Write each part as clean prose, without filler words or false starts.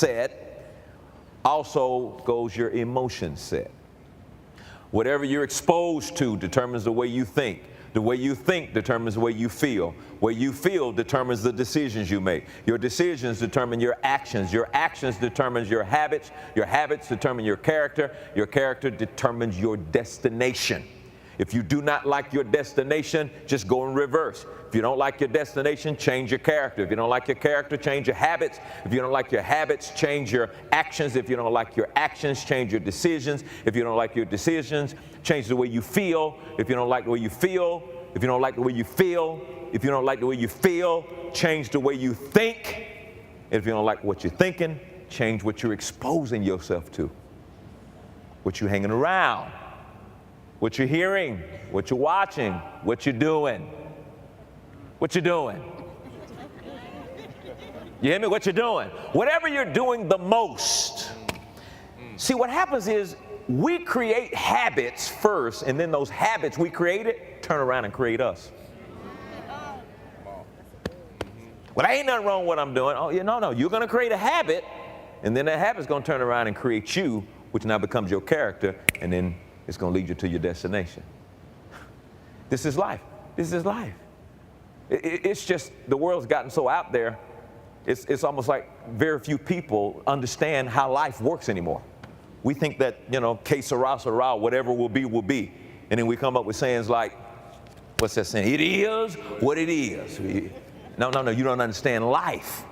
set, also goes your emotion set. Whatever you're exposed to determines the way you think. The way you think determines the way you feel. What you feel determines the decisions you make. Your decisions determine your actions. Your actions determines your habits. Your habits determine your character. Your character determines your destination. If you do not like your destination, just go in reverse. If you don't like your destination, change your character. If you don't like your character, change your habits. If you don't like your habits, change your actions. If you don't like your actions, change your decisions. If you don't like your decisions, change the way you feel. If you don't like the way you feel, if you don't like the way you feel, if you don't like the way you feel, change the way you think. And if you don't like what you're thinking, change what you're exposing yourself to, what you're hanging around, what you're hearing, what you're watching, what you're doing. What you're doing. You hear me? What you're doing. Whatever you're doing the most. See, what happens is we create habits first, and then those habits we created turn around and create us. Well, ain't nothing wrong with what I'm doing. Oh, yeah, no. You're going to create a habit, and then that habit's going to turn around and create you, which now becomes your character, and then it's going to lead you to your destination. This is life. This is life. It's just the world's gotten so out there, it's almost like very few people understand how life works anymore. We think that, que sera, sera, whatever will be. And then we come up with sayings like, what's that saying? It is what it is. No, you don't understand life.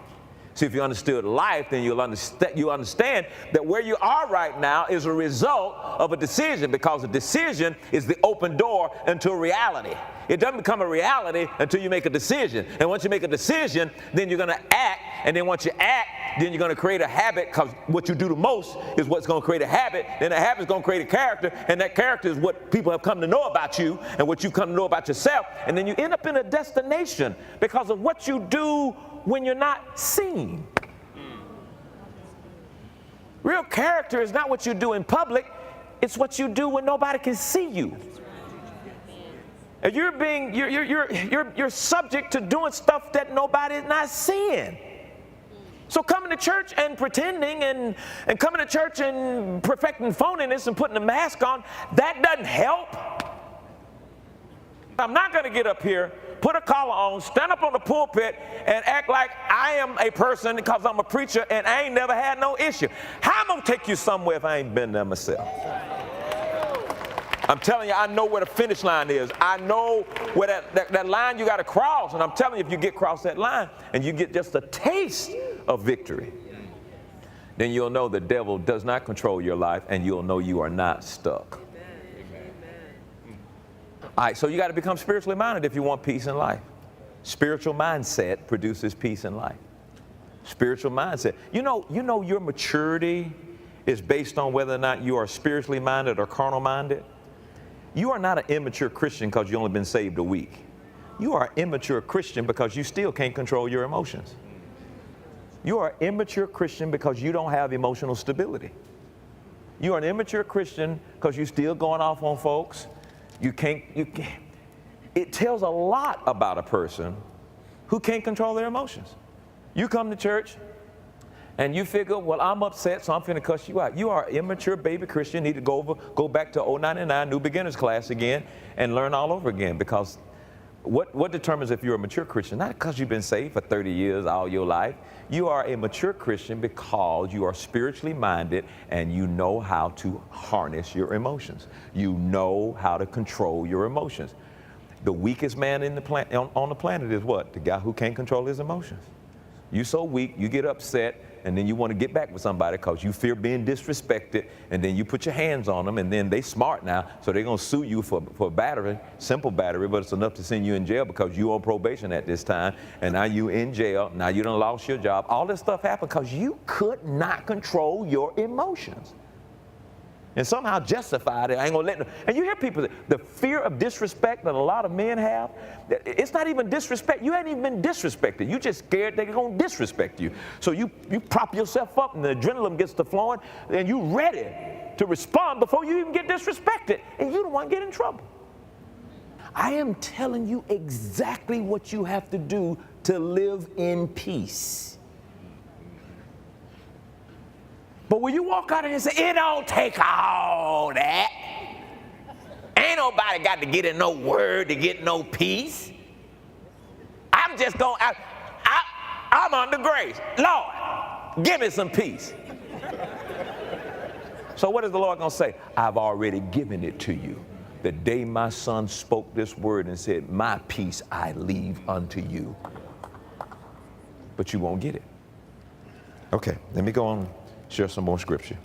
See, if you understood life, then you'll understand that where you are right now is a result of a decision, because a decision is the open door into reality. It doesn't become a reality until you make a decision. And once you make a decision, then you're going to act. And then once you act, then you're going to create a habit, because what you do the most is what's going to create a habit. Then that habit is going to create a character. And that character is what people have come to know about you and what you've come to know about yourself. And then you end up in a destination because of what you do when you're not seen. Real character is not what you do in public. It's what you do when nobody can see you. And you're subject to doing stuff that nobody's not seeing. So coming to church and pretending and coming to church and perfecting phoniness and putting a mask on, that doesn't help. I'm not going to get up here, put a collar on, stand up on the pulpit and act like I am a person because I'm a preacher and I ain't never had no issue. How am I going to take you somewhere if I ain't been there myself? I'm telling you, I know where the finish line is. I know where that line you got to cross. And I'm telling you, if you get across that line and you get just a taste of victory, then you'll know the devil does not control your life, and you'll know you are not stuck. All right, so you got to become spiritually minded if you want peace in life. Spiritual mindset produces peace in life. Spiritual mindset. You know your maturity is based on whether or not you are spiritually minded or carnal minded. You are not an immature Christian because you've only been saved a week. You are an immature Christian because you still can't control your emotions. You are an immature Christian because you don't have emotional stability. You are an immature Christian because you're still going off on folks. You can't. It tells a lot about a person who can't control their emotions. You come to church and you figure, well, I'm upset, so I'm finna cuss you out. You are an immature baby Christian. You need to go back to 099 New Beginners class again and learn all over again, because what determines if you're a mature Christian? Not because you've been saved for 30 years, all your life. You are a mature Christian because you are spiritually minded and you know how to harness your emotions. You know how to control your emotions. The weakest man on the planet is what? The guy who can't control his emotions. You're so weak, you get upset, and then you want to get back with somebody because you fear being disrespected, and then you put your hands on them, and then they smart now, so they're going to sue you for battery, simple battery, but it's enough to send you in jail because you're on probation at this time, and now you in jail, now you done lost your job. All this stuff happened because you could not control your emotions. And somehow justified it. I ain't gonna let them. And you hear people, the fear of disrespect that a lot of men have, it's not even disrespect. You ain't even been disrespected. You just scared they're gonna disrespect you. So you prop yourself up and the adrenaline gets to flowing and you ready to respond before you even get disrespected. And you don't want to get in trouble. I am telling you exactly what you have to do to live in peace. But when you walk out and say, it don't take all that. Ain't nobody got to get in no word to get no peace. I'm just going, I'm under grace. Lord, give me some peace. So what is the Lord going to say? I've already given it to you. The day my son spoke this word and said, my peace I leave unto you. But you won't get it. Okay, let me go on and share some more scripture.